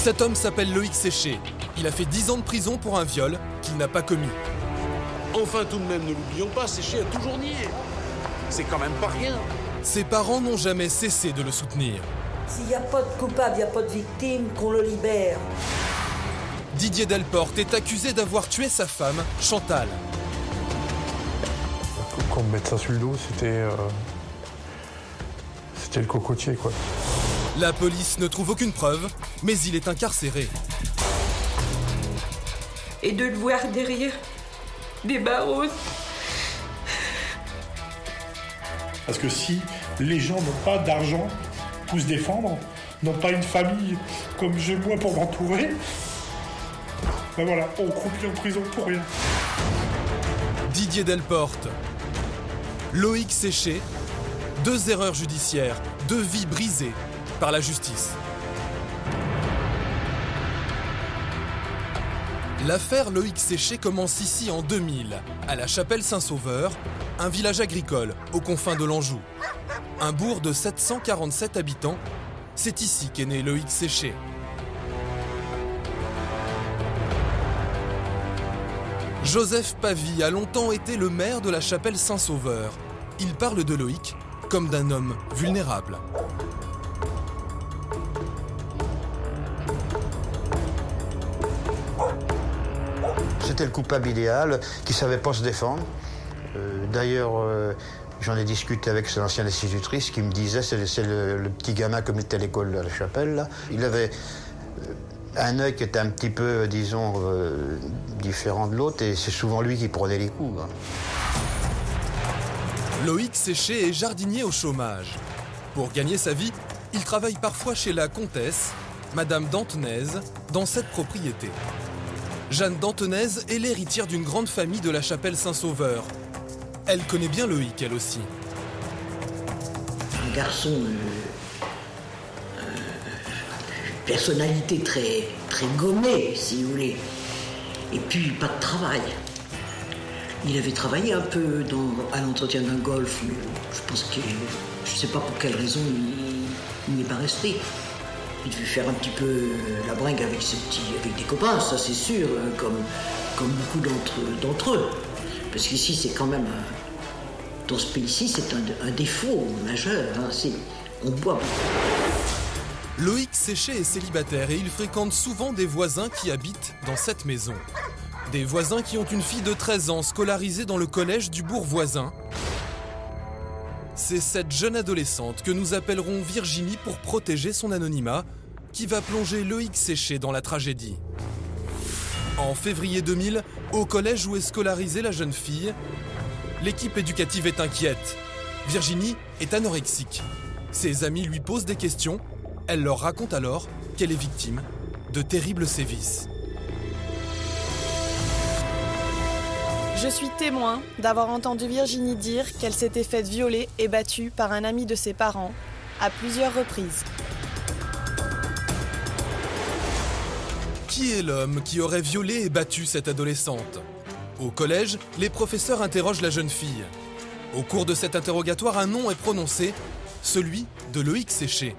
Cet homme s'appelle Loïc Séché. Il a fait 10 ans de prison pour un viol qu'il n'a pas commis. Enfin, tout de même, ne l'oublions pas, Séché a toujours nié. C'est quand même pas rien. Ses parents n'ont jamais cessé de le soutenir. S'il n'y a pas de coupable, il n'y a pas de victime, qu'on le libère. Didier Delporte est accusé d'avoir tué sa femme, Chantal. Qu'on me mette ça sur le dos, c'était le cocotier, quoi. La police ne trouve aucune preuve, mais il est incarcéré. Et de le voir derrière des barreaux. Parce que si les gens n'ont pas d'argent pour se défendre, n'ont pas une famille comme j'ai moi pour m'entourer, ben voilà, on croupit en prison pour rien. Didier Delporte, Loïc Séché, 2 erreurs judiciaires, 2 vies brisées par la justice. L'affaire Loïc Séché commence ici en 2000, à la Chapelle-Saint-Sauveur, un village agricole aux confins de l'Anjou. Un bourg de 747 habitants, c'est ici qu'est né Loïc Séché. Joseph Pavie a longtemps été le maire de la Chapelle-Saint-Sauveur. Il parle de Loïc comme d'un homme vulnérable. C'était le coupable idéal, qui ne savait pas se défendre. D'ailleurs, j'en ai discuté avec son ancienne institutrice qui me disait c'est le petit gamin comme il était à l'école de la Chapelle. Là. Il avait un œil qui était un petit peu, disons, différent de l'autre, et c'est souvent lui qui prenait les coups. Hein. Loïc Séché est jardinier au chômage. Pour gagner sa vie, il travaille parfois chez la comtesse, Madame Dantenaise, dans cette propriété. Jeanne Dantenaise est l'héritière d'une grande famille de la Chapelle-Saint-Sauveur. Elle connaît bien Loïc, elle aussi. Un garçon, personnalité très, très gommée, si vous voulez. Et puis, pas de travail. Il avait travaillé un peu à l'entretien d'un golf, mais je pense que, je ne sais pas pour quelle raison, il n'est pas resté. Il devait faire un petit peu la bringue avec des copains, ça c'est sûr, comme beaucoup d'entre eux. Parce qu'ici, c'est quand même, dans ce pays-ci, c'est un défaut majeur. Hein, on boit beaucoup. Loïc Séché est célibataire et il fréquente souvent des voisins qui habitent dans cette maison. Des voisins qui ont une fille de 13 ans scolarisée dans le collège du bourg voisin. C'est cette jeune adolescente que nous appellerons Virginie pour protéger son anonymat, qui va plonger Loïc Séché dans la tragédie. En février 2000, au collège où est scolarisée la jeune fille, l'équipe éducative est inquiète. Virginie est anorexique. Ses amis lui posent des questions. Elle leur raconte alors qu'elle est victime de terribles sévices. Je suis témoin d'avoir entendu Virginie dire qu'elle s'était faite violer et battue par un ami de ses parents à plusieurs reprises. Qui est l'homme qui aurait violé et battu cette adolescente? Au collège, les professeurs interrogent la jeune fille. Au cours de cet interrogatoire, un nom est prononcé, celui de Loïc Séché.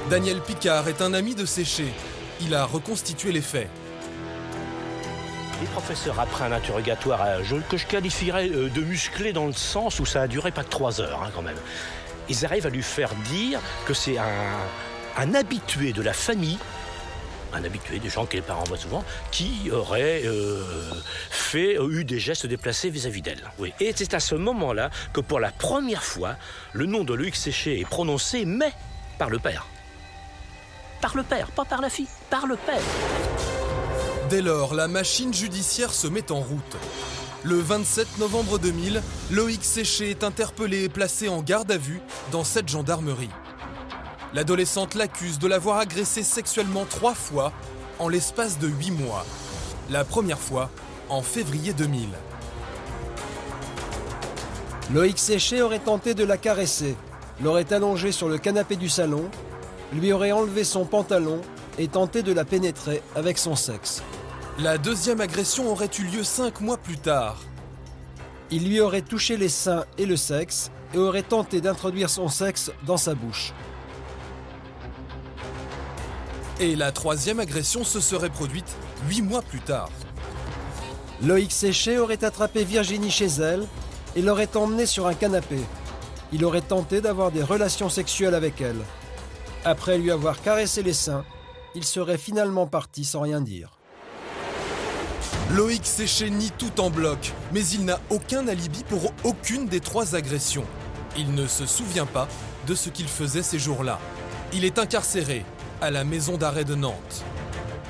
Daniel Picard est un ami de Séché. Il a reconstitué les faits. Les professeurs, après un interrogatoire que je qualifierais de musclé dans le sens où ça a duré pas que 3 heures, hein, quand même. Ils arrivent à lui faire dire que c'est un habitué de la famille, un habitué des gens que les parents voient souvent, qui aurait eu des gestes déplacés vis-à-vis d'elle. Oui. Et c'est à ce moment-là que pour la première fois, le nom de Loïc Séché est prononcé, mais par le père. Par le père, pas par la fille, par le père. Dès lors, la machine judiciaire se met en route. Le 27 novembre 2000, Loïc Séché est interpellé et placé en garde à vue dans cette gendarmerie. L'adolescente l'accuse de l'avoir agressé sexuellement 3 fois en l'espace de 8 mois. La première fois en février 2000. Loïc Séché aurait tenté de la caresser, l'aurait allongée sur le canapé du salon, lui aurait enlevé son pantalon et tenté de la pénétrer avec son sexe. La deuxième agression aurait eu lieu 5 mois plus tard. Il lui aurait touché les seins et le sexe et aurait tenté d'introduire son sexe dans sa bouche. Et la troisième agression se serait produite 8 mois plus tard. Loïc Séché aurait attrapé Virginie chez elle et l'aurait emmenée sur un canapé. Il aurait tenté d'avoir des relations sexuelles avec elle. Après lui avoir caressé les seins, il serait finalement parti sans rien dire. Loïc Séché nie tout en bloc, mais il n'a aucun alibi pour aucune des 3 agressions. Il ne se souvient pas de ce qu'il faisait ces jours-là. Il est incarcéré à la maison d'arrêt de Nantes.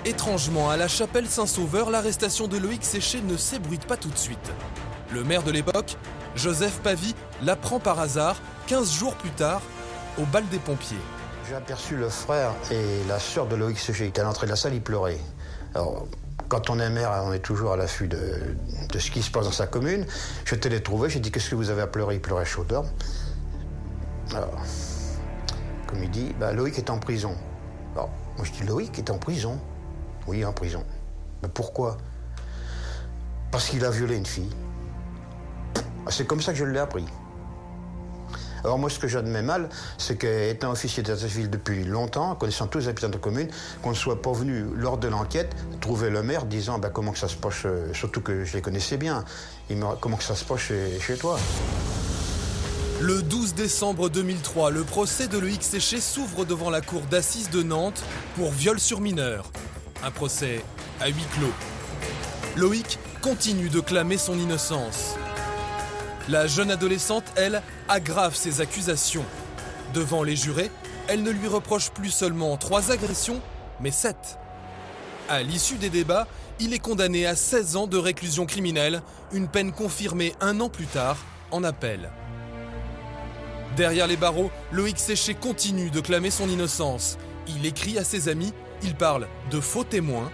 Étrangement, à la chapelle Saint-Sauveur, l'arrestation de Loïc Séché ne s'ébruite pas tout de suite. Le maire de l'époque, Joseph Pavie, l'apprend par hasard 15 jours plus tard au bal des pompiers. J'ai aperçu le frère et la sœur de Loïc Séché. Il était à l'entrée de la salle, il pleurait. Alors, quand on est maire, on est toujours à l'affût de ce qui se passe dans sa commune. Je te l'ai trouvé, j'ai dit « Qu'est-ce que vous avez à pleurer ?» Il pleurait chaud d'or. Alors, comme il dit, Loïc est en prison. Alors, moi je dis « Loïc est en prison ?» Oui, en prison. Mais pourquoi? Parce qu'il a violé une fille. C'est comme ça que je l'ai appris. Alors moi, ce que j'admets mal, c'est qu'étant officier d'état civil depuis longtemps, connaissant tous les habitants de la commune, qu'on ne soit pas venu, lors de l'enquête, trouver le maire disant comment que ça se passe, surtout que je les connaissais bien, comment que ça se passe chez toi. Le 12 décembre 2003, le procès de Loïc Séché s'ouvre devant la cour d'assises de Nantes pour viol sur mineur. Un procès à huis clos. Loïc continue de clamer son innocence. La jeune adolescente, elle, aggrave ses accusations. Devant les jurés, elle ne lui reproche plus seulement 3 agressions, mais 7. À l'issue des débats, il est condamné à 16 ans de réclusion criminelle, une peine confirmée 1 an plus tard, en appel. Derrière les barreaux, Loïc Séché continue de clamer son innocence. Il écrit à ses amis, il parle de faux témoins.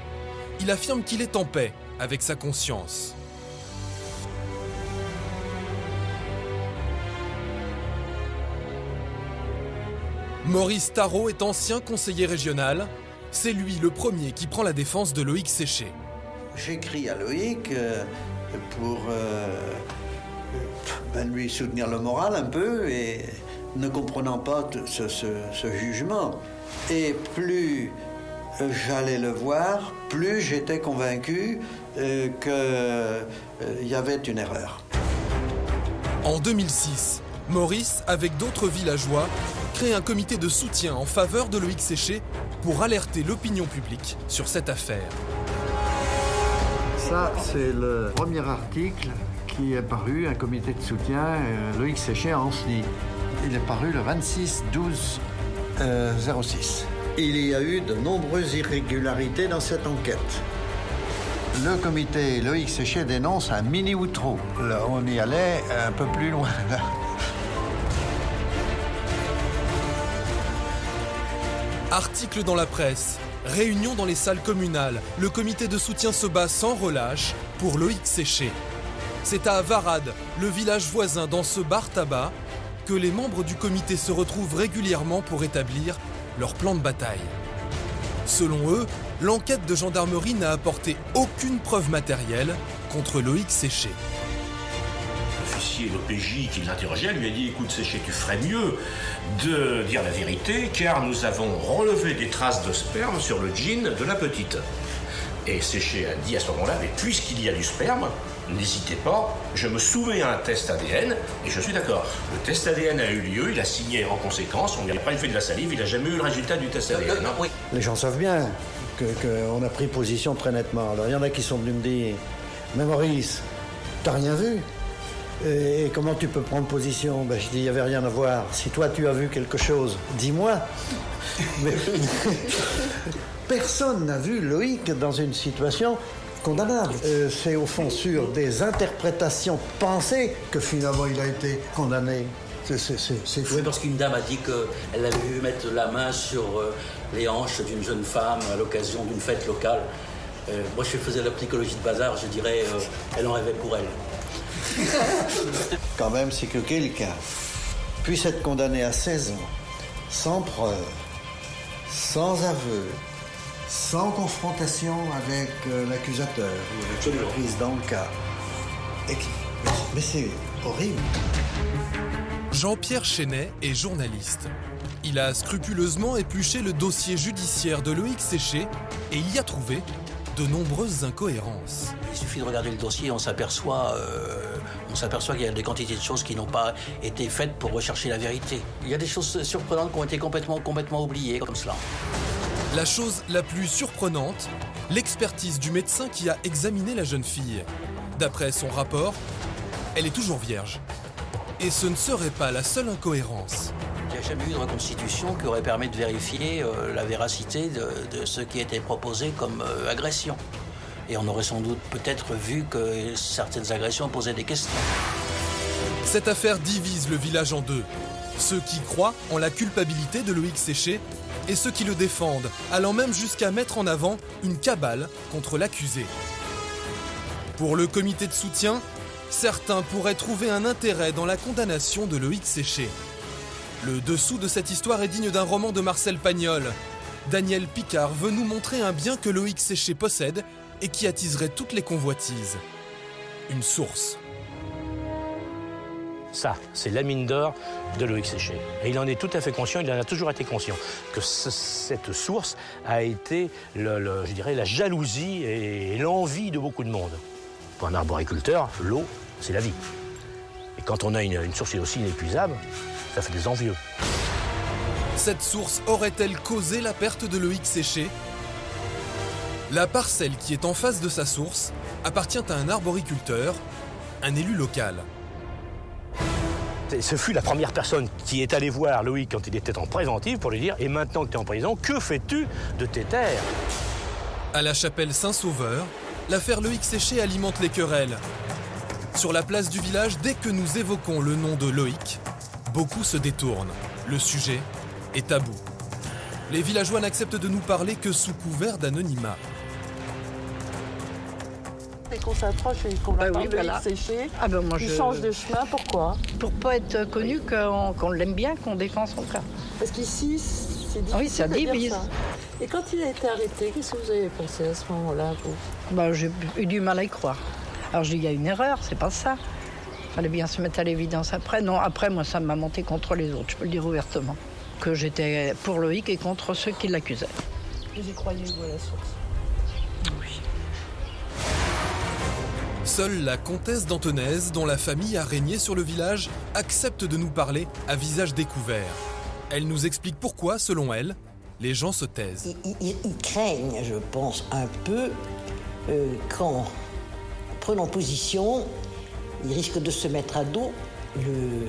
Il affirme qu'il est en paix avec sa conscience. Maurice Tarot est ancien conseiller régional. C'est lui le premier qui prend la défense de Loïc Séché. J'écris à Loïc pour lui soutenir le moral un peu et ne comprenant pas ce jugement. Et plus j'allais le voir, plus j'étais convaincu qu'il y avait une erreur. En 2006, Maurice, avec d'autres villageois, crée un comité de soutien en faveur de Loïc Séché pour alerter l'opinion publique sur cette affaire. Ça, c'est le premier article qui est paru, un comité de soutien, Loïc Séché à Ancenis. Il est paru le 26/12/06. Il y a eu de nombreuses irrégularités dans cette enquête. Le comité Loïc Séché dénonce un mini-outreau. Là, on y allait un peu plus loin. Articles dans la presse, réunions dans les salles communales, le comité de soutien se bat sans relâche pour Loïc Séché. C'est à Varade, le village voisin dans ce bar-tabac, que les membres du comité se retrouvent régulièrement pour établir leur plan de bataille. Selon eux, l'enquête de gendarmerie n'a apporté aucune preuve matérielle contre Loïc Séché. L'OPJ qui l'interrogeait lui a dit « Écoute Séché, tu ferais mieux de dire la vérité car nous avons relevé des traces de sperme sur le jean de la petite. » Et Séché a dit à ce moment-là « Mais puisqu'il y a du sperme, n'hésitez pas, je me soumets à un test ADN et je suis d'accord. » Le test ADN a eu lieu, il a signé en conséquence, on n'a pas fait de la salive, il n'a jamais eu le résultat du test ADN. Oui. Les gens savent bien qu'on a pris position très nettement. Alors il y en a qui sont venus me dire « Mais Maurice, t'as rien vu ? Et comment tu peux prendre position ?» Je dis, il n'y avait rien à voir. Si toi, tu as vu quelque chose, dis-moi. Mais personne n'a vu Loïc dans une situation condamnable. C'est au fond sur des interprétations pensées que finalement il a été condamné. C'est fou. Oui, parce qu'une dame a dit qu'elle avait vu mettre la main sur les hanches d'une jeune femme à l'occasion d'une fête locale. Moi, je faisais la psychologie de bazar, je dirais, elle en rêvait pour elle. Quand même, c'est que quelqu'un puisse être condamné à 16 ans, sans preuve, sans aveu, sans confrontation avec l'accusateur ou avec la prise dans le cas. Mais c'est horrible. Jean-Pierre Chenet est journaliste. Il a scrupuleusement épluché le dossier judiciaire de Loïc Séché et il y a trouvé de nombreuses incohérences. Il suffit de regarder le dossier et on s'aperçoit qu'il y a des quantités de choses qui n'ont pas été faites pour rechercher la vérité. Il y a des choses surprenantes qui ont été complètement oubliées comme cela. La chose la plus surprenante, l'expertise du médecin qui a examiné la jeune fille. D'après son rapport, elle est toujours vierge. Et ce ne serait pas la seule incohérence. Il n'y a jamais eu de reconstitution qui aurait permis de vérifier la véracité de ce qui était proposé comme agression. Et on aurait sans doute peut-être vu que certaines agressions posaient des questions. Cette affaire divise le village en deux. Ceux qui croient en la culpabilité de Loïc Séché et ceux qui le défendent, allant même jusqu'à mettre en avant une cabale contre l'accusé. Pour le comité de soutien, certains pourraient trouver un intérêt dans la condamnation de Loïc Séché. Le dessous de cette histoire est digne d'un roman de Marcel Pagnol. Daniel Picard veut nous montrer un bien que Loïc Séché possède et qui attiserait toutes les convoitises. Une source. Ça, c'est la mine d'or de Loïc Séché. Et il en est tout à fait conscient, il en a toujours été conscient, que cette source a été, je dirais, la jalousie et l'envie de beaucoup de monde. Pour un arboriculteur, l'eau, c'est la vie. Et quand on a une source aussi inépuisable, ça fait des envieux. Cette source aurait-elle causé la perte de Loïc Séché ? La parcelle qui est en face de sa source appartient à un arboriculteur, un élu local. Ce fut la première personne qui est allée voir Loïc quand il était en préventive pour lui dire « Et maintenant que tu es en prison, que fais-tu de tes terres ?» À la chapelle Saint-Sauveur, l'affaire Loïc Séché alimente les querelles. Sur la place du village, dès que nous évoquons le nom de Loïc, beaucoup se détournent. Le sujet est tabou. Les villageois n'acceptent de nous parler que sous couvert d'anonymat. Et qu'on s'approche et qu'on va parler de Loïc Séché, il change de chemin, pourquoi ? Pour pas être connu, qu'on l'aime bien, qu'on défend son cas. Parce qu'ici, c'est difficile. Oui, ça divise. Ça. Et quand il a été arrêté, qu'est-ce que vous avez pensé à ce moment-là, vous ? J'ai eu du mal à y croire. Alors je dis, il y a une erreur, c'est pas ça. Il fallait bien se mettre à l'évidence après. Non, après, moi, ça m'a monté contre les autres, je peux le dire ouvertement. Que j'étais pour Loïc et contre ceux qui l'accusaient. Vous y croyez, vous, à la source ? Oui. Seule la comtesse d'Antonaise, dont la famille a régné sur le village, accepte de nous parler à visage découvert. Elle nous explique pourquoi, selon elle, les gens se taisent. Ils craignent, je pense, un peu qu'en prenant position, ils risquent de se mettre à dos le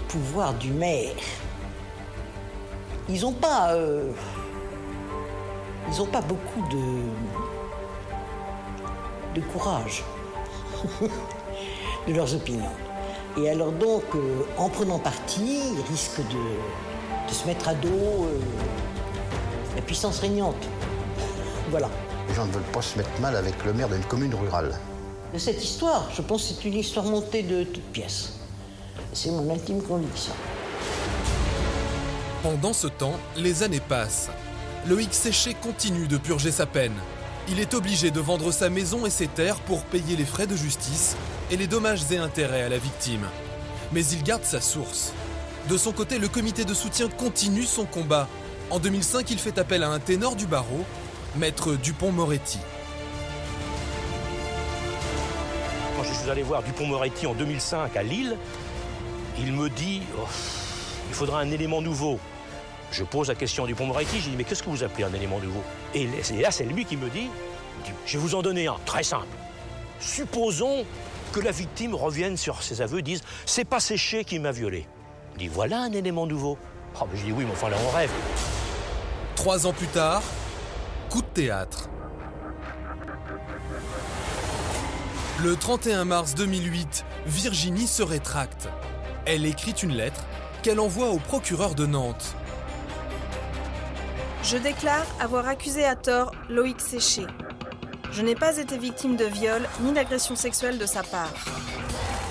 pouvoir du maire. Ils n'ont pas beaucoup de courage de leurs opinions. Et alors donc, en prenant parti, ils risquent de se mettre à dos la puissance régnante. Voilà. Les gens ne veulent pas se mettre mal avec le maire d'une commune rurale. De cette histoire, je pense que c'est une histoire montée de toutes pièces. C'est mon intime conviction. Pendant ce temps, les années passent. Loïc Séché continue de purger sa peine. Il est obligé de vendre sa maison et ses terres pour payer les frais de justice et les dommages et intérêts à la victime. Mais il garde sa source. De son côté, le comité de soutien continue son combat. En 2005, il fait appel à un ténor du barreau, Maître Dupont-Moretti. Quand je suis allé voir Dupont-Moretti en 2005 à Lille, il me dit il faudra un élément nouveau. Je pose la question à Dupont-Moretti, je dis mais qu'est-ce que vous appelez un élément nouveau ? Et là, c'est lui qui me dit je vais vous en donner un, très simple. Supposons que la victime revienne sur ses aveux et dise c'est pas Séché qui m'a violé. Il dit voilà un élément nouveau. Je dis oui, mais enfin là on rêve. 3 ans plus tard, coup de théâtre. Le 31 mars 2008, Virginie se rétracte. Elle écrit une lettre qu'elle envoie au procureur de Nantes. Je déclare avoir accusé à tort Loïc Séché. Je n'ai pas été victime de viol ni d'agression sexuelle de sa part.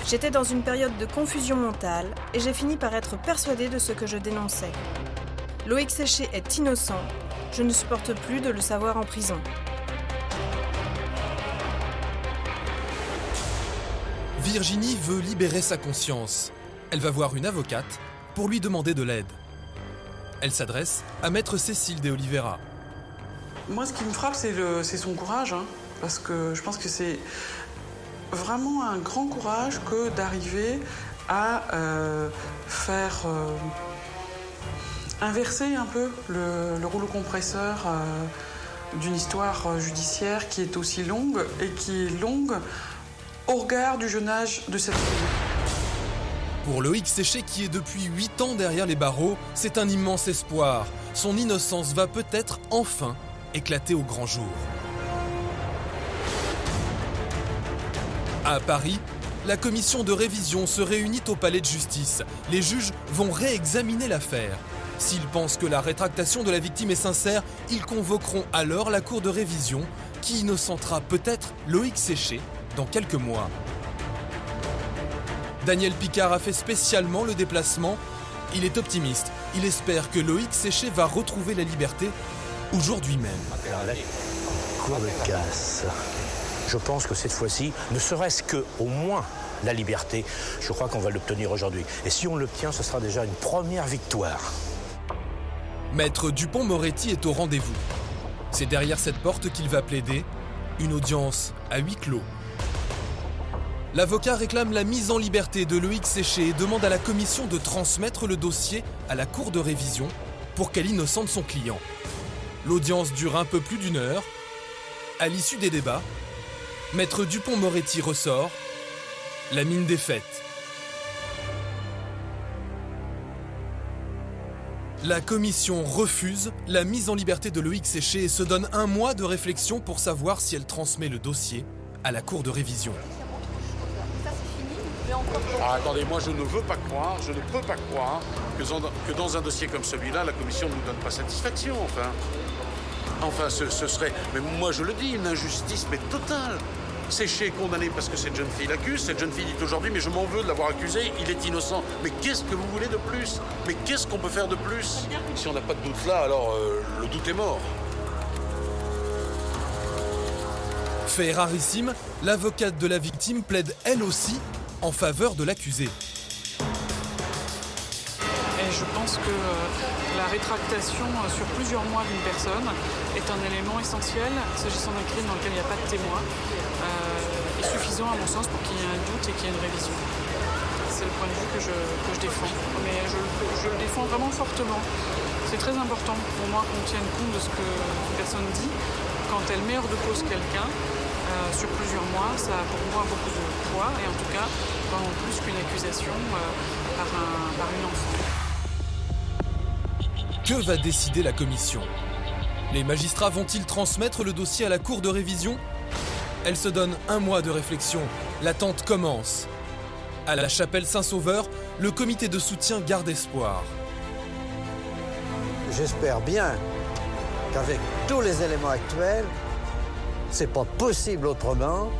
J'étais dans une période de confusion mentale et j'ai fini par être persuadée de ce que je dénonçais. Loïc Séché est innocent. Je ne supporte plus de le savoir en prison. Virginie veut libérer sa conscience. Elle va voir une avocate pour lui demander de l'aide. Elle s'adresse à maître Cécile de Oliveira. Moi, ce qui me frappe, c'est son courage, hein, parce que je pense que c'est vraiment un grand courage que d'arriver à faire inverser un peu le rouleau compresseur d'une histoire judiciaire qui est aussi longue et qui est longue au regard du jeune âge de cette fille. Pour Loïc Séché, qui est depuis 8 ans derrière les barreaux, c'est un immense espoir. Son innocence va peut-être enfin éclater au grand jour. À Paris, la commission de révision se réunit au palais de justice. Les juges vont réexaminer l'affaire. S'ils pensent que la rétractation de la victime est sincère, ils convoqueront alors la cour de révision qui innocentera peut-être Loïc Séché dans quelques mois. Daniel Picard a fait spécialement le déplacement. Il est optimiste. Il espère que Loïc Séché va retrouver la liberté aujourd'hui même. Cour de casse. Je pense que cette fois-ci, ne serait-ce qu'au moins la liberté, je crois qu'on va l'obtenir aujourd'hui. Et si on l'obtient, ce sera déjà une première victoire. Maître Dupond-Moretti est au rendez-vous. C'est derrière cette porte qu'il va plaider. Une audience à huis clos. L'avocat réclame la mise en liberté de Loïc Séché et demande à la commission de transmettre le dossier à la cour de révision pour qu'elle innocente son client. L'audience dure un peu plus d'1 heure. À l'issue des débats, Maître Dupond-Moretti ressort, la mine défaite. La commission refuse la mise en liberté de Loïc Séché et se donne 1 mois de réflexion pour savoir si elle transmet le dossier à la cour de révision. Ah, attendez, moi je ne veux pas croire, je ne peux pas croire que dans un dossier comme celui-là, la commission ne nous donne pas satisfaction, Enfin, ce serait, mais moi je le dis, une injustice, mais totale. Séché est condamné parce que cette jeune fille l'accuse, cette jeune fille dit aujourd'hui, mais je m'en veux de l'avoir accusé, il est innocent. Mais qu'est-ce que vous voulez de plus? Mais qu'est-ce qu'on peut faire de plus? Si on n'a pas de doute là, alors le doute est mort. Fait rarissime, l'avocate de la victime plaide elle aussi en faveur de l'accusé. Et je pense que la rétractation sur plusieurs mois d'une personne est un élément essentiel s'agissant d'un crime dans lequel il n'y a pas de témoin et suffisant à mon sens pour qu'il y ait un doute et qu'il y ait une révision. C'est le point de vue que je défends, mais je le défends vraiment fortement. C'est très important pour moi qu'on tienne compte de ce qu'une personne dit quand elle met hors de cause quelqu'un. Sur plusieurs mois, ça a pour moi beaucoup de poids et en tout cas, vraiment plus qu'une accusation par une enfant. Que va décider la commission? Les magistrats vont-ils transmettre le dossier à la cour de révision? Elle se donne 1 mois de réflexion. L'attente commence. À la chapelle Saint-Sauveur, le comité de soutien garde espoir. J'espère bien qu'avec tous les éléments actuels, c'est pas possible autrement,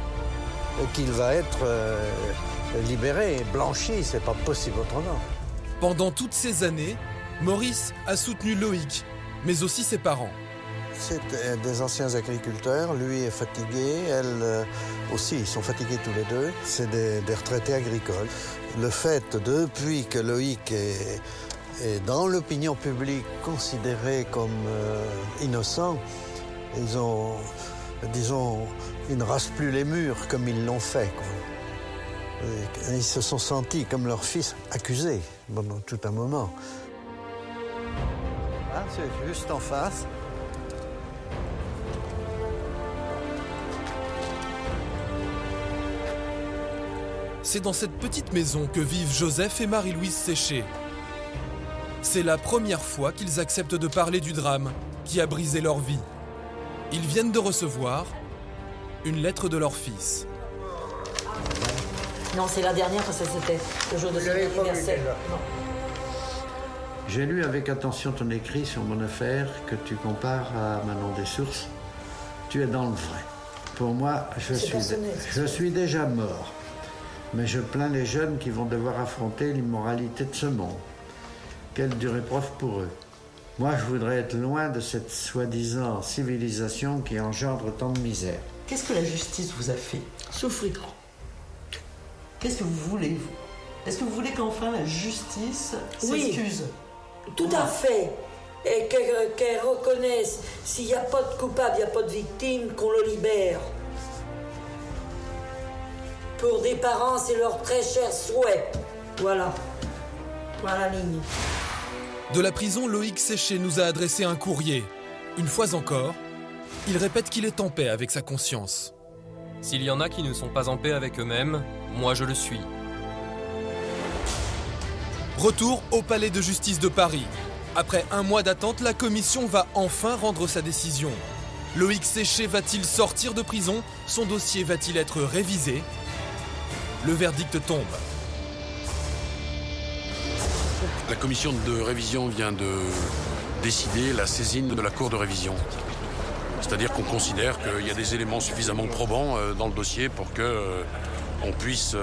qu'il va être libéré, blanchi, c'est pas possible autrement. Pendant toutes ces années, Maurice a soutenu Loïc, mais aussi ses parents. C'est des anciens agriculteurs, lui est fatigué, elle aussi, ils sont fatigués tous les deux. C'est des retraités agricoles. Le fait, depuis que Loïc est dans l'opinion publique considéré comme innocent, ils ont, disons, ils ne rasent plus les murs comme ils l'ont fait, quoi. Et ils se sont sentis, comme leur fils, accusés pendant tout un moment. Là, c'est juste en face. C'est dans cette petite maison que vivent Joseph et Marie-Louise Séché. C'est la première fois qu'ils acceptent de parler du drame qui a brisé leur vie. Ils viennent de recevoir une lettre de leur fils. Non, c'est la dernière parce que c'était le jour de son anniversaire. J'ai lu avec attention ton écrit sur mon affaire que tu compares à Manon des Sources. Tu es dans le vrai. Pour moi, je suis déjà mort. Mais je plains les jeunes qui vont devoir affronter l'immoralité de ce monde. Quelle dure épreuve pour eux. Moi, je voudrais être loin de cette soi-disant civilisation qui engendre tant de misère. Qu'est-ce que la justice vous a fait? Souffrir. Qu'est-ce que vous voulez, vous? Est-ce que vous voulez qu'enfin la justice s'excuse? Tout à fait. Et qu'elle reconnaisse, s'il n'y a pas de coupable, il n'y a pas de victime, qu'on le libère. Pour des parents, c'est leur très cher souhait. Voilà. Voilà la ligne. De la prison, Loïc Séché nous a adressé un courrier. Une fois encore, il répète qu'il est en paix avec sa conscience. S'il y en a qui ne sont pas en paix avec eux-mêmes, moi je le suis. Retour au palais de justice de Paris. Après un mois d'attente, la commission va enfin rendre sa décision. Loïc Séché va-t-il sortir de prison? Son dossier va-t-il être révisé? Le verdict tombe. La commission de révision vient de décider la saisine de la cour de révision. C'est-à-dire qu'on considère qu'il y a des éléments suffisamment probants dans le dossier pour qu'on puisse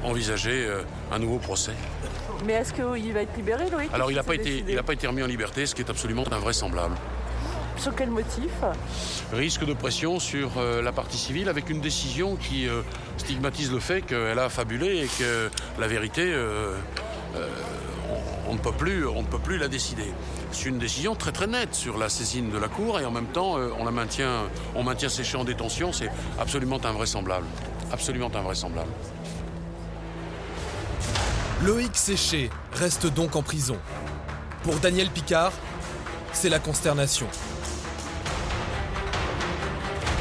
envisager un nouveau procès. Mais est-ce qu'il va être libéré, Loïc? Alors il n'a pas été remis en liberté, ce qui est absolument invraisemblable. Sur quel motif? Risque de pression sur la partie civile avec une décision qui stigmatise le fait qu'elle a fabulé et que la vérité, on ne peut plus la décider. C'est une décision très très nette sur la saisine de la Cour et en même temps on maintient Séché en détention, c'est absolument invraisemblable. Absolument invraisemblable. Loïc Séché reste donc en prison. Pour Daniel Picard, c'est la consternation.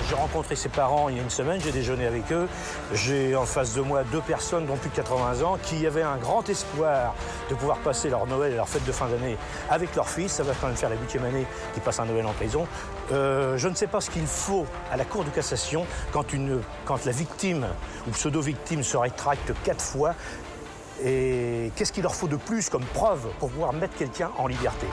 J'ai rencontré ses parents il y a une semaine, j'ai déjeuné avec eux. J'ai en face de moi 2 personnes dont plus de 80 ans qui avaient un grand espoir de pouvoir passer leur Noël et leur fête de fin d'année avec leur fils. Ça va quand même faire la 8e année qu'ils passent un Noël en prison. Je ne sais pas ce qu'il faut à la Cour de cassation quand la victime ou pseudo-victime se rétracte 4 fois. Et qu'est-ce qu'il leur faut de plus comme preuve pour pouvoir mettre quelqu'un en liberté?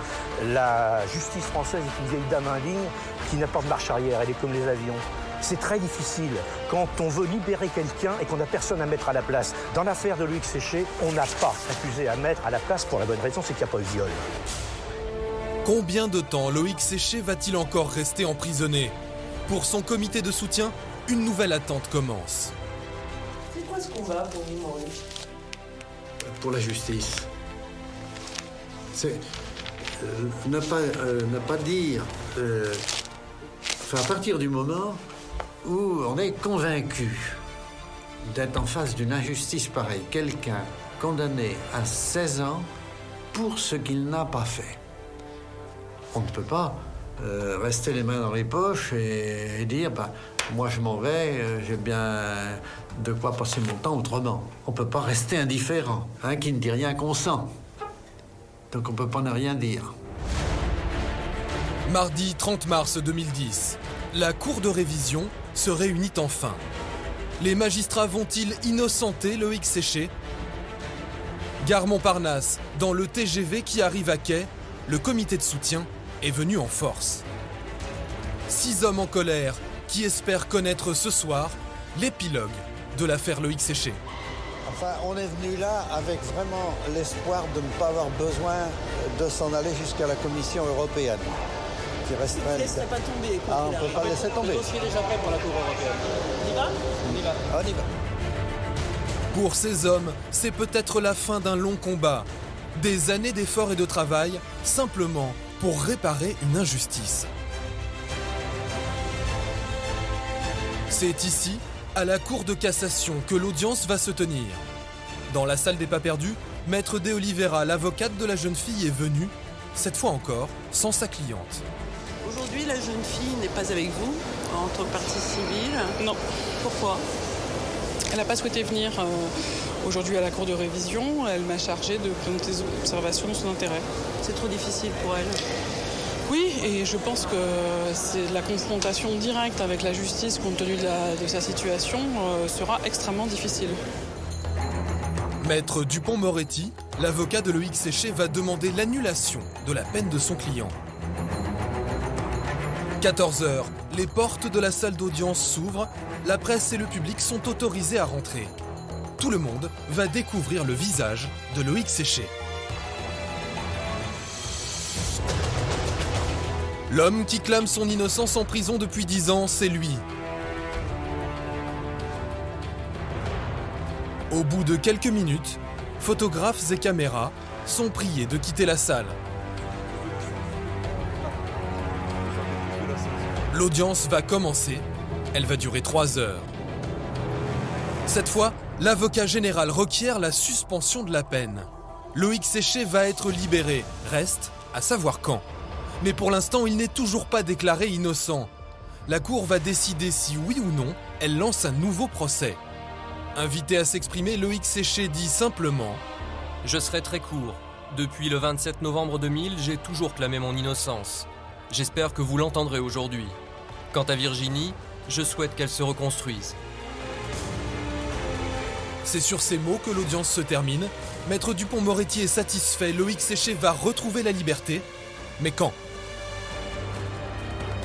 La justice française est une vieille dame indigne qui n'a pas de marche arrière, elle est comme les avions. C'est très difficile quand on veut libérer quelqu'un et qu'on n'a personne à mettre à la place. Dans l'affaire de Loïc Séché, on n'a pas accusé à mettre à la place pour la bonne raison, c'est qu'il n'y a pas eu de viol. Combien de temps Loïc Séché va-t-il encore rester emprisonné? Pour son comité de soutien, une nouvelle attente commence. C'est quoi ce combat pour lui, Maurice? Pour la justice. C'est ne pas dire... à partir du moment où on est convaincu d'être en face d'une injustice pareille, quelqu'un condamné à 16 ans pour ce qu'il n'a pas fait. On ne peut pas rester les mains dans les poches et dire moi je m'en vais, j'ai bien de quoi passer mon temps autrement. On ne peut pas rester indifférent, qui ne dit rien consent. Donc on ne peut pas ne rien dire. Mardi 30 mars 2010, la Cour de révision se réunit enfin. Les magistrats vont-ils innocenter Loïc Séché? Gare Montparnasse, dans le TGV qui arrive à quai, le comité de soutien est venu en force. 6 hommes en colère qui espèrent connaître ce soir l'épilogue de l'affaire Loïc Séché. Enfin, on est venu là avec vraiment l'espoir de ne pas avoir besoin de s'en aller jusqu'à la Commission européenne. Qui resterait... Ne laisserait pas tomber. On ne peut pas laisser tomber. Le dossier est déjà prêt pour la Cour européenne. On y va? On y va. On y va. Pour ces hommes, c'est peut-être la fin d'un long combat. Des années d'efforts et de travail, simplement pour réparer une injustice. C'est ici, à la Cour de cassation, que l'audience va se tenir. Dans la salle des pas perdus, Maître De Oliveira, l'avocate de la jeune fille, est venue, cette fois encore, sans sa cliente. Aujourd'hui, la jeune fille n'est pas avec vous, en tant que partie civile. Non. Pourquoi? Elle n'a pas souhaité venir aujourd'hui à la Cour de révision. Elle m'a chargée de présenter des observations de son intérêt. C'est trop difficile pour elle. Oui, et je pense que c'est la confrontation directe avec la justice, compte tenu de sa situation, sera extrêmement difficile. Maître Dupont-Moretti, l'avocat de Loïc Séché, va demander l'annulation de la peine de son client. 14h, les portes de la salle d'audience s'ouvrent, la presse et le public sont autorisés à rentrer. Tout le monde va découvrir le visage de Loïc Séché. L'homme qui clame son innocence en prison depuis 10 ans, c'est lui. Au bout de quelques minutes, photographes et caméras sont priés de quitter la salle. L'audience va commencer. Elle va durer 3 heures. Cette fois, l'avocat général requiert la suspension de la peine. Loïc Séché va être libéré. Reste à savoir quand. Mais pour l'instant, il n'est toujours pas déclaré innocent. La cour va décider si oui ou non, elle lance un nouveau procès. Invité à s'exprimer, Loïc Séché dit simplement « Je serai très court. Depuis le 27 novembre 2000, j'ai toujours clamé mon innocence. J'espère que vous l'entendrez aujourd'hui. Quant à Virginie, je souhaite qu'elle se reconstruise. » C'est sur ces mots que l'audience se termine. Maître Dupond-Moretti est satisfait. Loïc Séché va retrouver la liberté. Mais quand ?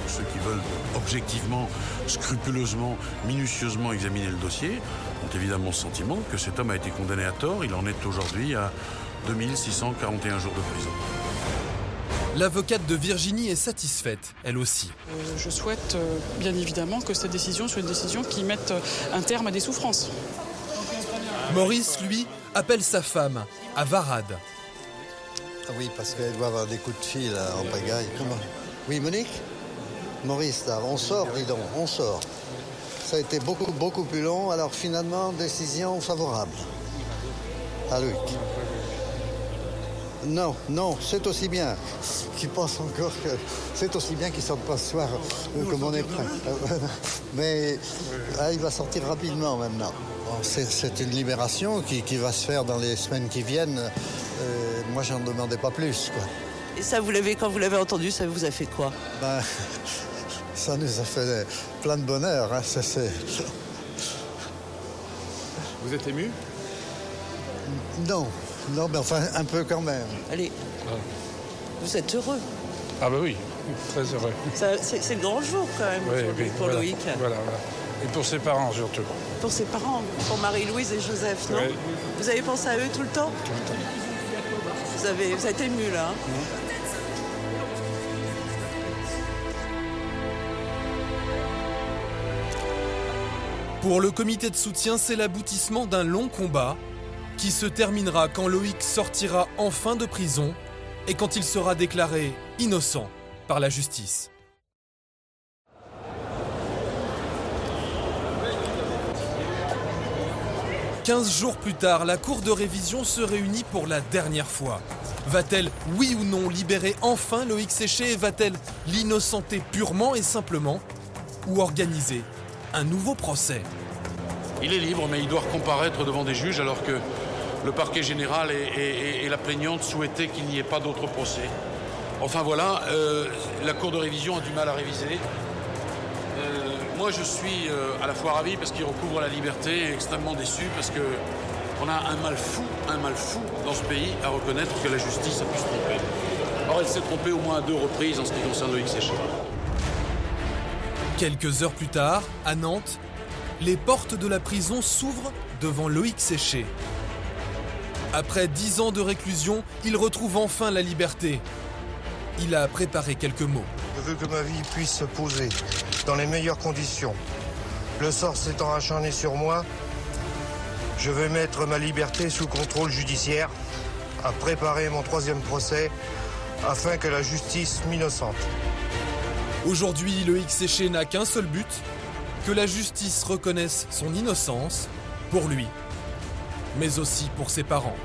Ceux qui veulent objectivement, scrupuleusement, minutieusement examiner le dossier ont évidemment le sentiment que cet homme a été condamné à tort. Il en est aujourd'hui à 2641 jours de prison. L'avocate de Virginie est satisfaite, elle aussi. Je souhaite bien évidemment que cette décision soit une décision qui mette un terme à des souffrances. Maurice, lui, appelle sa femme à Varade. Ah oui, parce qu'elle doit avoir des coups de fil en pagaille. Comment ? Oui, Monique ? Maurice, là, on sort, dis donc, on sort. Ça a été beaucoup plus long, alors finalement, décision favorable. À Luc. Non, c'est aussi bien. Qui pense encore que c'est aussi bien qu'il ne sorte pas ce soir comme on est prêt. Mais il va sortir rapidement maintenant. C'est une libération qui va se faire dans les semaines qui viennent. Moi, j'en demandais pas plus, quoi. Et ça, quand vous l'avez entendu, ça vous a fait quoi ? Ça nous a fait plein de bonheur. Hein. Vous êtes ému ? Non, mais enfin, un peu quand même. Allez, vous êtes heureux ? Ah bah oui, très heureux. C'est le grand jour quand même, pour voilà, Loïc. Voilà. Et pour ses parents surtout. Pour ses parents, pour Marie-Louise et Joseph, non ? Oui. Vous avez pensé à eux tout le temps ? Tout le temps. Vous êtes ému là. Pour le comité de soutien, c'est l'aboutissement d'un long combat qui se terminera quand Loïc sortira enfin de prison et quand il sera déclaré innocent par la justice. « 15 jours plus tard, la cour de révision se réunit pour la dernière fois. Va-t-elle, oui ou non, libérer enfin Loïc Séché et va-t-elle l'innocenter purement et simplement ou organiser un nouveau procès ? Il est libre, mais il doit comparaître devant des juges alors que le parquet général et la plaignante souhaitaient qu'il n'y ait pas d'autre procès. Enfin voilà, la cour de révision a du mal à réviser. Moi je suis à la fois ravi parce qu'il recouvre la liberté et extrêmement déçu parce qu'on a un mal fou dans ce pays à reconnaître que la justice a pu se tromper. Or elle s'est trompée au moins à 2 reprises en ce qui concerne Loïc Séché. Quelques heures plus tard, à Nantes, les portes de la prison s'ouvrent devant Loïc Séché. Après 10 ans de réclusion, il retrouve enfin la liberté. Il a préparé quelques mots. Je veux que ma vie puisse se poser dans les meilleures conditions. Le sort s'étant acharné sur moi, je veux mettre ma liberté sous contrôle judiciaire, à préparer mon 3e procès afin que la justice m'innocente. Aujourd'hui, Loïc Séché n'a qu'un seul but, que la justice reconnaisse son innocence pour lui, mais aussi pour ses parents.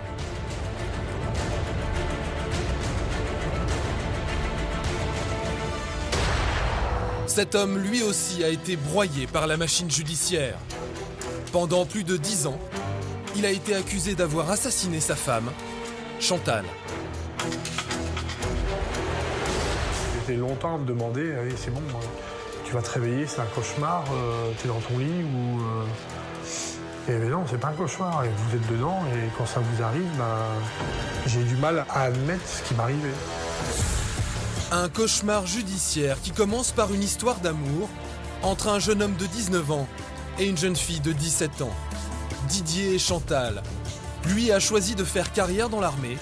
Cet homme, lui aussi, a été broyé par la machine judiciaire. Pendant plus de 10 ans, il a été accusé d'avoir assassiné sa femme, Chantal. J'étais longtemps à me demander, allez, c'est bon, tu vas te réveiller, c'est un cauchemar, t'es dans ton lit ou... Et mais non, c'est pas un cauchemar, et vous êtes dedans, et quand ça vous arrive, j'ai du mal à admettre ce qui m'arrivait. Un cauchemar judiciaire qui commence par une histoire d'amour entre un jeune homme de 19 ans et une jeune fille de 17 ans. Didier et Chantal. Lui a choisi de faire carrière dans l'armée.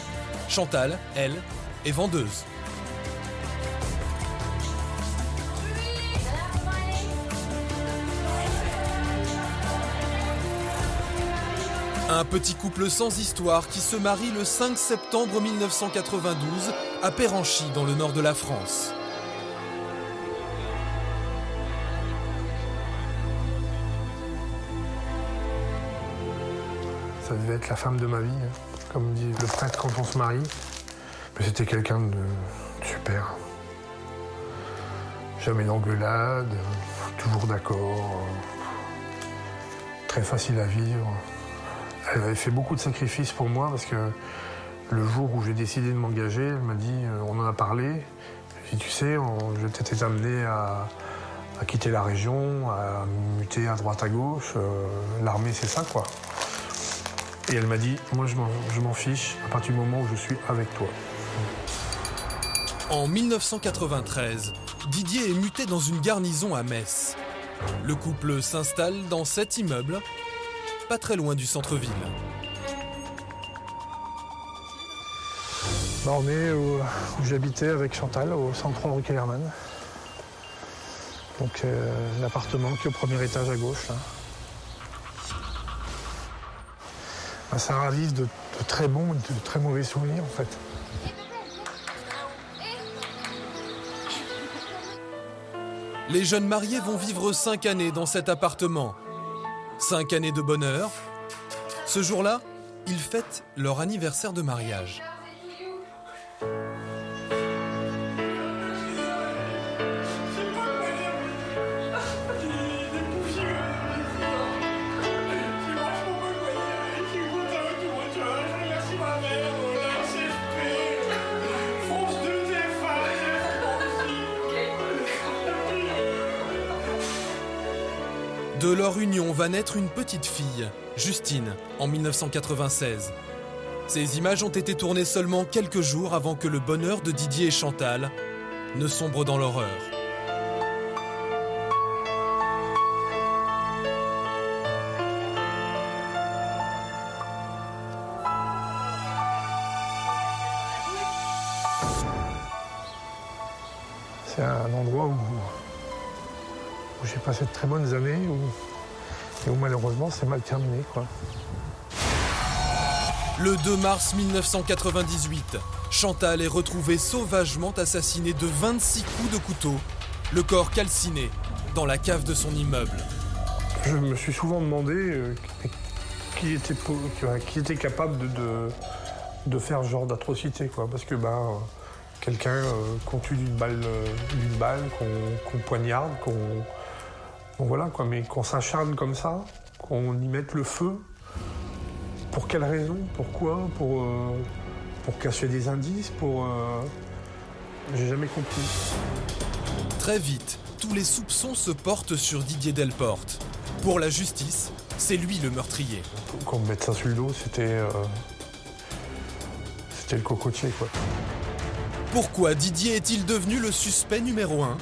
Chantal, elle, est vendeuse. Un petit couple sans histoire qui se marie le 5 septembre 1992 à Péranchy, dans le nord de la France. ça devait être la femme de ma vie, hein, comme dit le prêtre quand on se marie. Mais c'était quelqu'un de super. Jamais d'engueulade, toujours d'accord, très facile à vivre. Elle avait fait beaucoup de sacrifices pour moi parce que le jour où j'ai décidé de m'engager, elle m'a dit, on en a parlé, j'ai dit, tu sais, je vais peut-être être amené à quitter la région, à muter à droite à gauche, l'armée c'est ça quoi. Et elle m'a dit, moi je m'en fiche à partir du moment où je suis avec toi. En 1993, Didier est muté dans une garnison à Metz. Le couple s'installe dans cet immeuble, pas très loin du centre-ville. On est où j'habitais avec Chantal, au 103 rue Kellermann. Donc l'appartement qui est au premier étage à gauche. Là. Ça ravive de très bons et de très mauvais souvenirs en fait. Les jeunes mariés vont vivre 5 années dans cet appartement. 5 années de bonheur. Ce jour-là, ils fêtent leur anniversaire de mariage. De leur union va naître une petite fille, Justine, en 1996. Ces images ont été tournées seulement quelques jours avant que le bonheur de Didier et Chantal ne sombre dans l'horreur. C'est un endroit où j'ai passé de très bonnes années et où malheureusement c'est mal terminé, quoi. Le 2 mars 1998, Chantal est retrouvée sauvagement assassinée de 26 coups de couteau, le corps calciné, dans la cave de son immeuble. Je me suis souvent demandé qui était capable de faire ce genre d'atrocité, quoi. Parce que quelqu'un qu'on tue d'une balle, qu'on poignarde, bon, voilà, quoi, mais qu'on s'acharne comme ça, qu'on y mette le feu. Pour quelle raison? Pourquoi? Pour cacher des indices? J'ai jamais compris. Très vite, tous les soupçons se portent sur Didier Delporte. Pour la justice, c'est lui le meurtrier. Qu'on me mette ça sur le dos, c'était le cocotier, quoi. Pourquoi Didier est-il devenu le suspect numéro 1?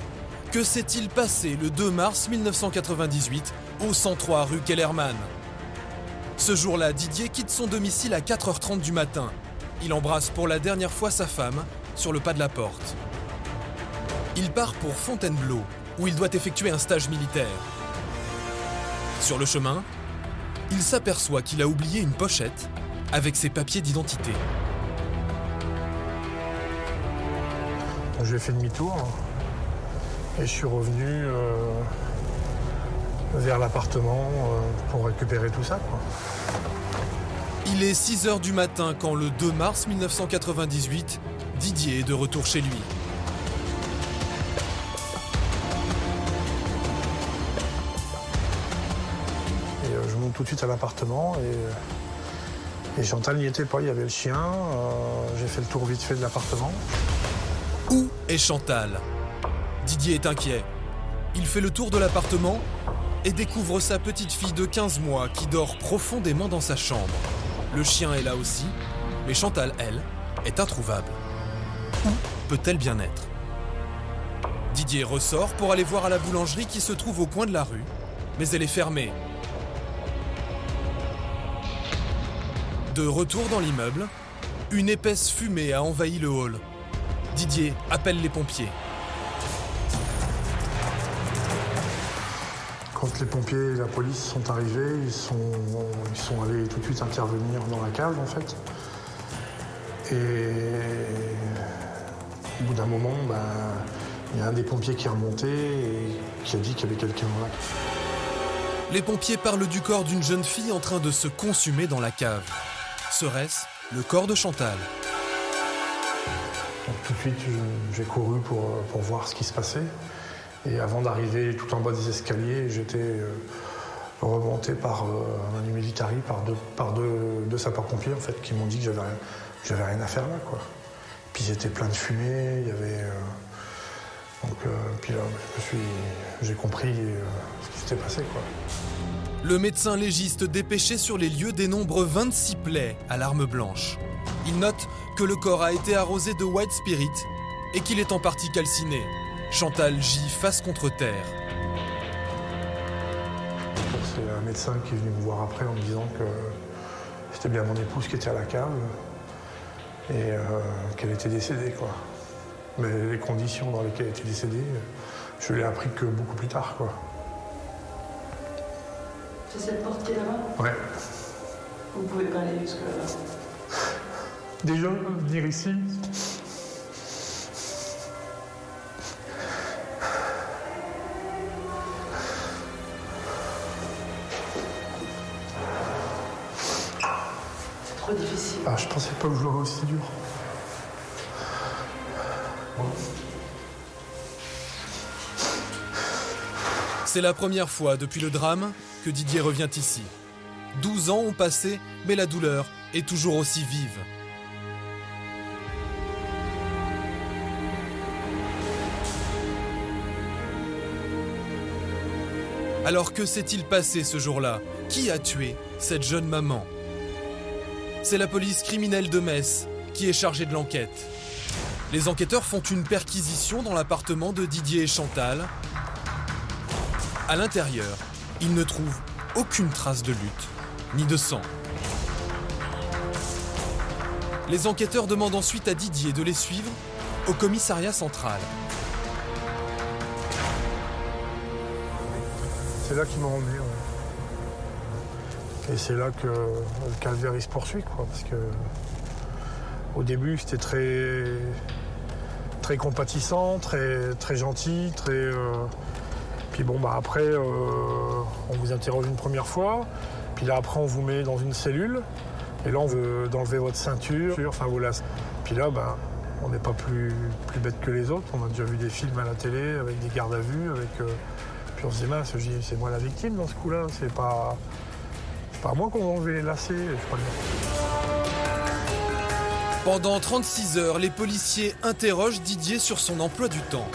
Que s'est-il passé le 2 mars 1998 au 103 rue Kellermann? Ce jour-là, Didier quitte son domicile à 4h30 du matin. Il embrasse pour la dernière fois sa femme sur le pas de la porte. Il part pour Fontainebleau, où il doit effectuer un stage militaire. Sur le chemin, il s'aperçoit qu'il a oublié une pochette avec ses papiers d'identité. J'ai fait demi-tour et je suis revenu vers l'appartement pour récupérer tout ça, quoi. Il est 6h du matin quand le 2 mars 1998, Didier est de retour chez lui. Et je monte tout de suite à l'appartement et Chantal n'y était pas, il y avait le chien. J'ai fait le tour vite fait de l'appartement. Où est Chantal? Didier est inquiet. Il fait le tour de l'appartement et découvre sa petite fille de 15 mois qui dort profondément dans sa chambre. Le chien est là aussi, mais Chantal, elle, est introuvable. Où peut-elle bien être? Didier ressort pour aller voir à la boulangerie qui se trouve au coin de la rue, mais elle est fermée. De retour dans l'immeuble, une épaisse fumée a envahi le hall. Didier appelle les pompiers. Quand les pompiers et la police sont arrivés, ils sont allés tout de suite intervenir dans la cave, en fait. Et au bout d'un moment, il y a un des pompiers qui est remonté et qui a dit qu'il y avait quelqu'un là. Les pompiers parlent du corps d'une jeune fille en train de se consumer dans la cave. Serait-ce le corps de Chantal? Donc, tout de suite, j'ai couru pour voir ce qui se passait. Et avant d'arriver tout en bas des escaliers, j'étais remonté par un militari, par deux sapeurs-pompiers en fait, qui m'ont dit que j'avais rien à faire là, quoi. Puis c'était plein de fumée, il y avait... puis là, j'ai compris ce qui s'était passé, quoi. Le médecin légiste dépêché sur les lieux dénombre 26 plaies à l'arme blanche. Il note que le corps a été arrosé de white spirit et qu'il est en partie calciné. Chantal gît face contre terre. C'est un médecin qui est venu me voir après en me disant que c'était bien mon épouse qui était à la cave et qu'elle était décédée, quoi. Mais les conditions dans lesquelles elle était décédée, je l'ai appris que beaucoup plus tard, quoi. C'est cette porte qui est là-bas? Ouais. Vous pouvez pas aller jusque là-bas. Déjà, venir ici... C'est trop difficile. Ah, je pensais pas que je l'aurais aussi dur. C'est la première fois depuis le drame que Didier revient ici. 12 ans ont passé, mais la douleur est toujours aussi vive. Alors que s'est-il passé ce jour-là? Qui a tué cette jeune maman? C'est la police criminelle de Metz qui est chargée de l'enquête. Les enquêteurs font une perquisition dans l'appartement de Didier et Chantal. À l'intérieur, ils ne trouvent aucune trace de lutte, ni de sang. Les enquêteurs demandent ensuite à Didier de les suivre au commissariat central. C'est là qu'ils m'ont emmené. Ouais. Et c'est là que le calvaire il se poursuit, quoi, parce que au début c'était très compatissant, très gentil, Puis bon, bah après, on vous interroge une première fois, puis là après on vous met dans une cellule, et là on veut enlever votre ceinture, enfin voilà. Puis là, bah, on n'est pas plus bête que les autres, on a déjà vu des films à la télé avec des gardes à vue, puis on se dit mince, c'est moi la victime dans ce coup-là, c'est pas à moi qu'on va enlever les lacets, je crois bien. Pendant 36 heures, les policiers interrogent Didier sur son emploi du temps.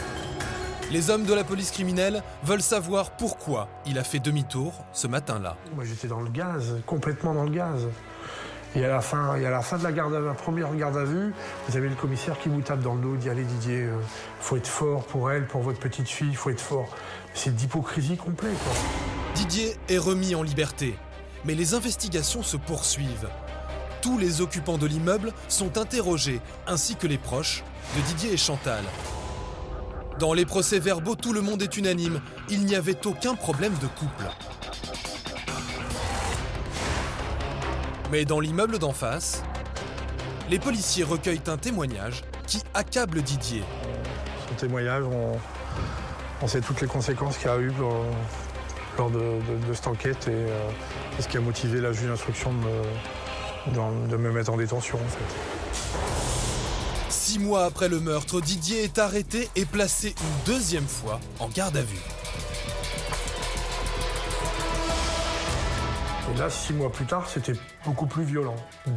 Les hommes de la police criminelle veulent savoir pourquoi il a fait demi-tour ce matin-là. Moi, j'étais dans le gaz, complètement dans le gaz. Et à la fin de la première garde à vue, vous avez le commissaire qui vous tape dans le dos, dit allez Didier, faut être fort pour elle, pour votre petite fille, faut être fort. C'est d'hypocrisie complète, quoi. Didier est remis en liberté, mais les investigations se poursuivent. Tous les occupants de l'immeuble sont interrogés, ainsi que les proches de Didier et Chantal. Dans les procès-verbaux, tout le monde est unanime. Il n'y avait aucun problème de couple. Mais dans l'immeuble d'en face, les policiers recueillent un témoignage qui accable Didier. Son témoignage, on sait toutes les conséquences qu'il y a eu lors de cette enquête et ce qui a motivé la juge d'instruction de me mettre en détention, en fait. 6 mois après le meurtre, Didier est arrêté et placé une deuxième fois en garde à vue. Et là, 6 mois plus tard, c'était beaucoup plus violent.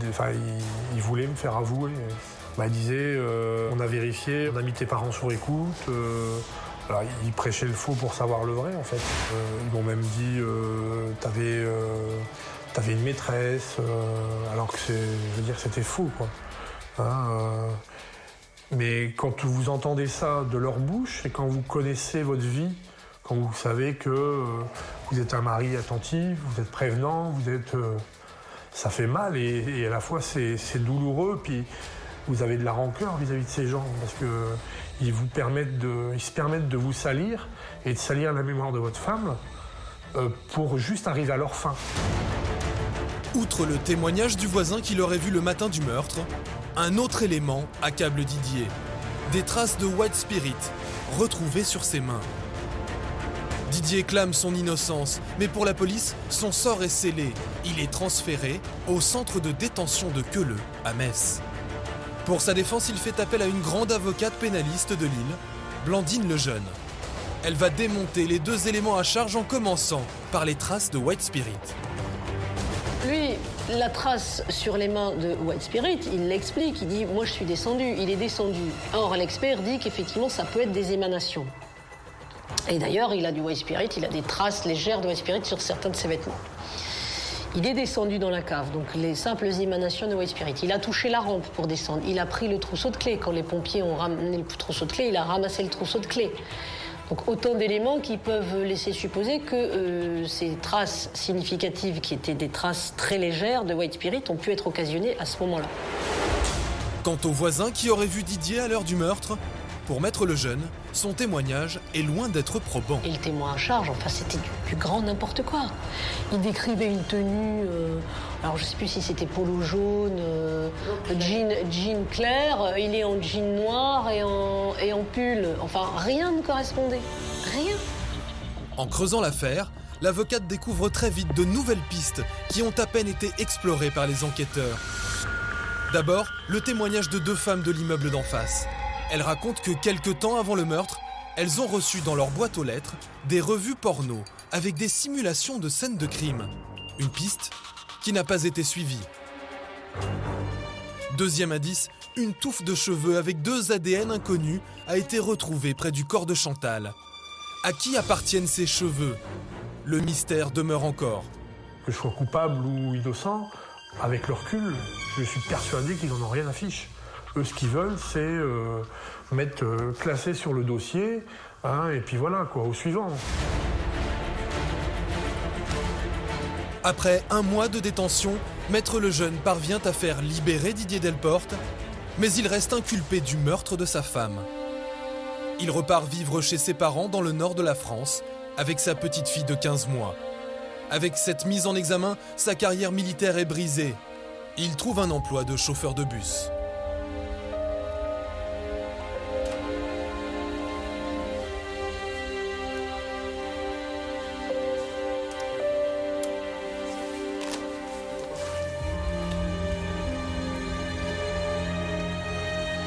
Enfin, il voulait me faire avouer. Il disait, on a vérifié, on a mis tes parents sur écoute. Alors, il prêchait le faux pour savoir le vrai, en fait. Ils m'ont même dit, t'avais une maîtresse, alors que c'était faux, quoi. Mais quand vous entendez ça de leur bouche et quand vous connaissez votre vie, quand vous savez que vous êtes un mari attentif, vous êtes prévenant, ça fait mal et à la fois c'est douloureux, puis vous avez de la rancœur vis-à-vis de ces gens parce qu'ils se permettent de vous salir et de salir la mémoire de votre femme pour juste arriver à leur fin. Outre le témoignage du voisin qui l'aurait vu le matin du meurtre, un autre élément accable Didier. Des traces de white spirit retrouvées sur ses mains. Didier clame son innocence, mais pour la police, son sort est scellé. Il est transféré au centre de détention de Queuleux, à Metz. Pour sa défense, il fait appel à une grande avocate pénaliste de Lille, Blandine Lejeune. Elle va démonter les 2 éléments à charge en commençant par les traces de White Spirit. Lui, la trace sur les mains de White Spirit, il l'explique, il dit « moi je suis descendu », il est descendu. Or l'expert dit qu'effectivement ça peut être des émanations. Et d'ailleurs, il a du White Spirit, il a des traces légères de White Spirit sur certains de ses vêtements. Il est descendu dans la cave, donc les simples émanations de White Spirit. Il a touché la rampe pour descendre, il a pris le trousseau de clés. Quand les pompiers ont ramené le trousseau de clés, il a ramassé le trousseau de clés. Donc autant d'éléments qui peuvent laisser supposer que ces traces significatives, qui étaient des traces très légères de White Spirit, ont pu être occasionnées à ce moment-là. Quant aux voisins qui auraient vu Didier à l'heure du meurtre, pour Maître Lejeune, son témoignage est loin d'être probant. Et le témoin à charge, enfin c'était du grand n'importe quoi. Il décrivait une tenue, alors je ne sais plus si c'était polo jaune, jean clair, il est en jean noir et en pull. Enfin rien ne correspondait, rien. En creusant l'affaire, l'avocate découvre très vite de nouvelles pistes qui ont à peine été explorées par les enquêteurs. D'abord, le témoignage de 2 femmes de l'immeuble d'en face. Elles racontent que quelque temps avant le meurtre, elles ont reçu dans leur boîte aux lettres des revues porno avec des simulations de scènes de crime. Une piste qui n'a pas été suivie. Deuxième indice, une touffe de cheveux avec 2 ADN inconnus a été retrouvée près du corps de Chantal. À qui appartiennent ces cheveux? Le mystère demeure encore. Que je sois coupable ou innocent, avec le recul, je suis persuadé qu'ils n'en ont rien à fiche. Eux, ce qu'ils veulent, c'est mettre classé sur le dossier, hein, et puis voilà, quoi, au suivant. Après 1 mois de détention, Maître Lejeune parvient à faire libérer Didier Delporte, mais il reste inculpé du meurtre de sa femme. Il repart vivre chez ses parents dans le nord de la France, avec sa petite fille de 15 mois. Avec cette mise en examen, sa carrière militaire est brisée. Il trouve un emploi de chauffeur de bus.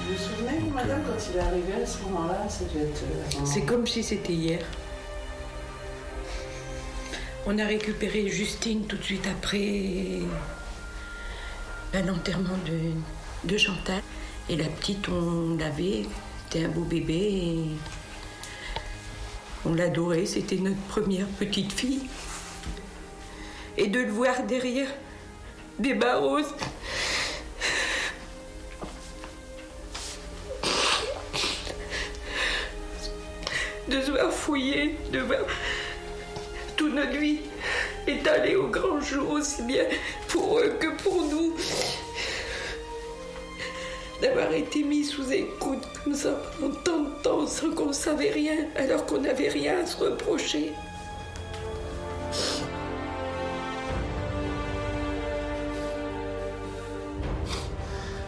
Vous vous souvenez, madame, quand il est arrivé à ce moment-là, ça devait être... C'est comme si c'était hier. On a récupéré Justine tout de suite après l'enterrement de Chantal. Et la petite, on l'avait, c'était un beau bébé. Et on l'adorait, c'était notre première petite fille. Et de le voir derrière des barreaux. De se voir fouiller, de voir toute notre vie est allée au grand jour, aussi bien pour eux que pour nous. D'avoir été mis sous écoute comme ça pendant tant de temps sans qu'on savait rien, alors qu'on n'avait rien à se reprocher.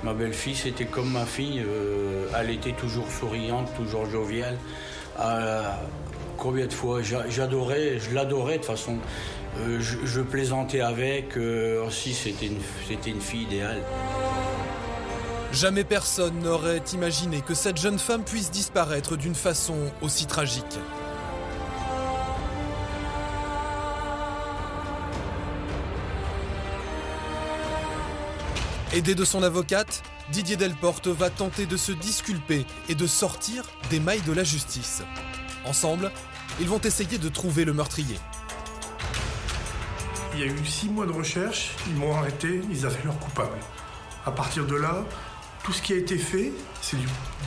Ma belle-fille, c'était comme ma fille. Elle était toujours souriante, toujours joviale. Combien de fois j'adorais, je l'adorais de toute façon. Je plaisantais avec. Aussi, c'était une fille idéale. Jamais personne n'aurait imaginé que cette jeune femme puisse disparaître d'une façon aussi tragique. Aidé de son avocate, Didier Delporte va tenter de se disculper et de sortir des mailles de la justice. Ensemble, ils vont essayer de trouver le meurtrier. Il y a eu 6 mois de recherche, ils m'ont arrêté, ils avaient leur coupable. À partir de là, tout ce qui a été fait, c'est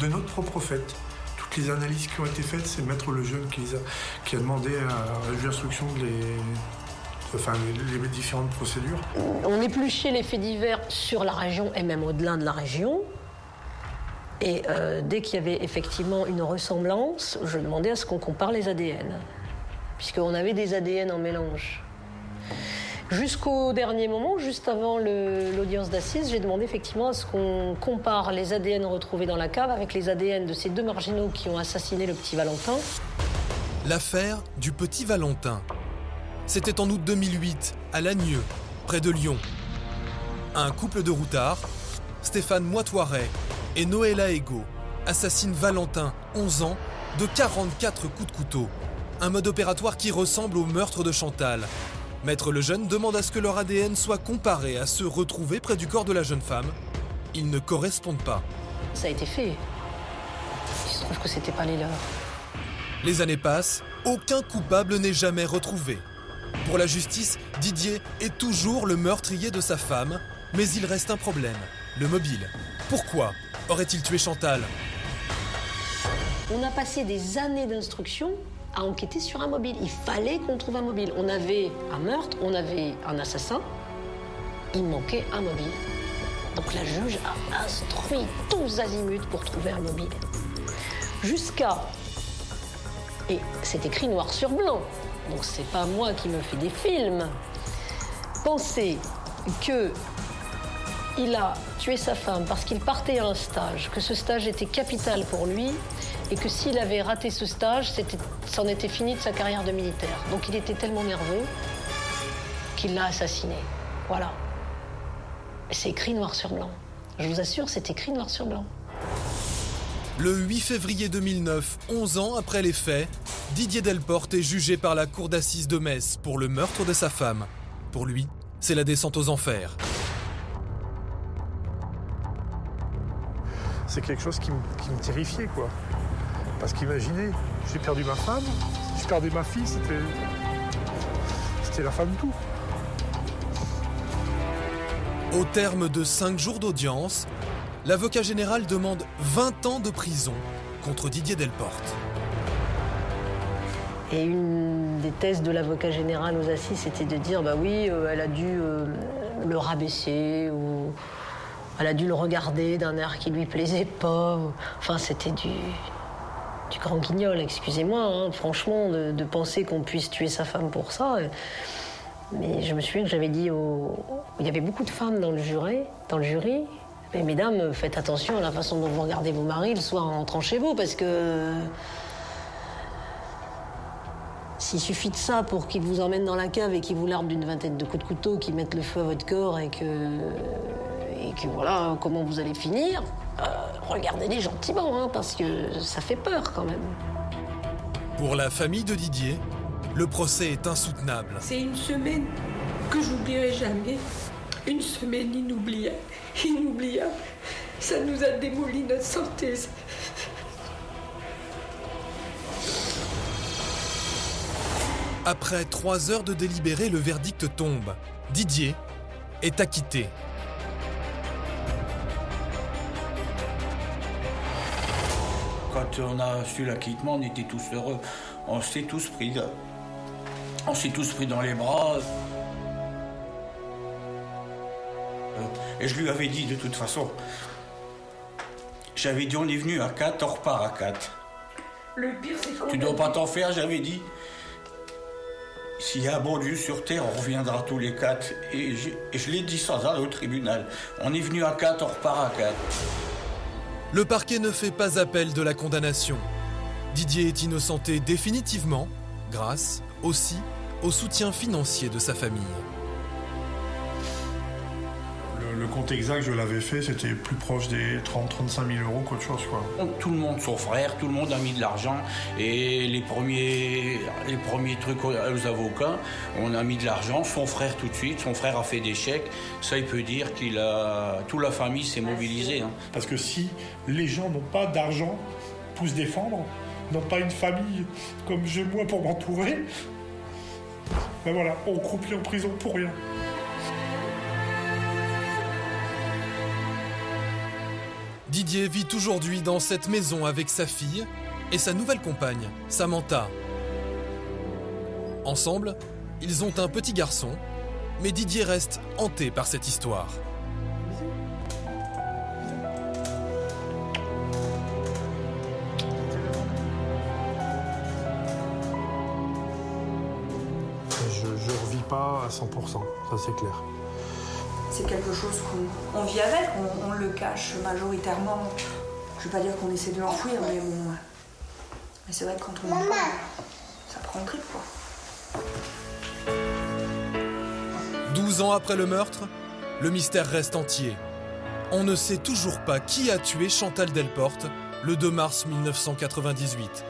de notre propre fait. Toutes les analyses qui ont été faites, c'est Maître Lejeune qui a demandé à la juge d'instruction les différentes procédures. On épluchait les faits divers sur la région et même au-delà de la région. Et dès qu'il y avait effectivement une ressemblance, je demandais à ce qu'on compare les ADN. Puisqu'on avait des ADN en mélange. Jusqu'au dernier moment, juste avant l'audience d'assises, j'ai demandé effectivement à ce qu'on compare les ADN retrouvés dans la cave avec les ADN de ces 2 marginaux qui ont assassiné le petit Valentin. L'affaire du petit Valentin. C'était en août 2008, à Lagnieu, près de Lyon. Un couple de routards, Stéphane Moitoiret et Noëlla Ego, assassinent Valentin, 11 ans, de 44 coups de couteau. Un mode opératoire qui ressemble au meurtre de Chantal. Maître Lejeune demande à ce que leur ADN soit comparé à ceux retrouvés près du corps de la jeune femme. Ils ne correspondent pas. Ça a été fait. Il se trouve que c'était pas les leurs. Les années passent, aucun coupable n'est jamais retrouvé. Pour la justice, Didier est toujours le meurtrier de sa femme, mais il reste un problème, le mobile. Pourquoi aurait-il tué Chantal ? On a passé des années d'instruction à enquêter sur un mobile. Il fallait qu'on trouve un mobile. On avait un meurtre, on avait un assassin, il manquait un mobile. Donc la juge a instruit tous azimuts pour trouver un mobile. Jusqu'à... Et c'est écrit noir sur blanc, donc c'est pas moi qui me fais des films. Penser que il a tué sa femme parce qu'il partait à un stage, que ce stage était capital pour lui, et que s'il avait raté ce stage, c'en était fini de sa carrière de militaire. Donc il était tellement nerveux qu'il l'a assassiné. Voilà. C'est écrit noir sur blanc. Je vous assure, c'est écrit noir sur blanc. Le 8 février 2009, 11 ans après les faits, Didier Delporte est jugé par la cour d'assises de Metz pour le meurtre de sa femme. Pour lui, c'est la descente aux enfers. C'est quelque chose qui me terrifiait, quoi. Parce qu'imaginez, j'ai perdu ma femme, je perdais ma fille, c'était la femme tout. Au terme de 5 jours d'audience, l'avocat général demande 20 ans de prison contre Didier Delporte. Et une des thèses de l'avocat général aux assises, c'était de dire, bah oui, elle a dû le rabaisser, ou elle a dû le regarder d'un air qui lui plaisait pas. Enfin, c'était du grand guignol, excusez-moi, hein, franchement, de penser qu'on puisse tuer sa femme pour ça. Mais je me souviens que j'avais dit il y avait beaucoup de femmes dans le jury. Mais mesdames, faites attention à la façon dont vous regardez vos maris le soir en rentrant chez vous, parce que s'il suffit de ça pour qu'ils vous emmènent dans la cave et qu'ils vous larment d'une vingtaine de coups de couteau, qu'ils mettent le feu à votre corps et que voilà comment vous allez finir, regardez-les gentiment, hein, parce que ça fait peur quand même. Pour la famille de Didier, le procès est insoutenable. C'est une semaine que j'oublierai jamais. Une semaine inoubliable. Inoubliable. Ça nous a démoli notre santé. Après 3 heures de délibéré, le verdict tombe. Didier est acquitté. Quand on a su l'acquittement, on était tous heureux. On s'est tous pris dans les bras. Et je lui avais dit de toute façon, j'avais dit on est venu à 4, on repart à 4. Le pire c'est qu'on... Tu dois pas t'en faire, j'avais dit. S'il y a un bon Dieu sur terre, on reviendra tous les 4. Et je l'ai dit sans arrêt au tribunal. On est venu à 4, on repart à 4. Le parquet ne fait pas appel de la condamnation. Didier est innocenté définitivement, grâce aussi au soutien financier de sa famille. Le compte exact, je l'avais fait, c'était plus proche des 30-35 000 euros qu'autre chose, quoi. Tout le monde, son frère, tout le monde a mis de l'argent. Et les premiers trucs aux avocats, on a mis de l'argent. Son frère tout de suite, son frère a fait des chèques. Ça, il peut dire toute la famille s'est mobilisée. Hein. Parce que si les gens n'ont pas d'argent pour se défendre, n'ont pas une famille comme j'ai moi pour m'entourer, ben voilà, on croupit en prison pour rien. Didier vit aujourd'hui dans cette maison avec sa fille et sa nouvelle compagne, Samantha. Ensemble, ils ont un petit garçon, mais Didier reste hanté par cette histoire. Je ne revis pas à 100%, ça c'est clair. C'est quelque chose qu'on vit avec, on le cache majoritairement. Je ne veux pas dire qu'on essaie de l'enfouir, mais bon. Mais c'est vrai que quand on en parle, prend que quoi. 12 ans après le meurtre, le mystère reste entier. On ne sait toujours pas qui a tué Chantal Delporte le 2 mars 1998.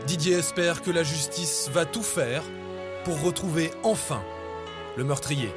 Didier espère que la justice va tout faire pour retrouver enfin le meurtrier.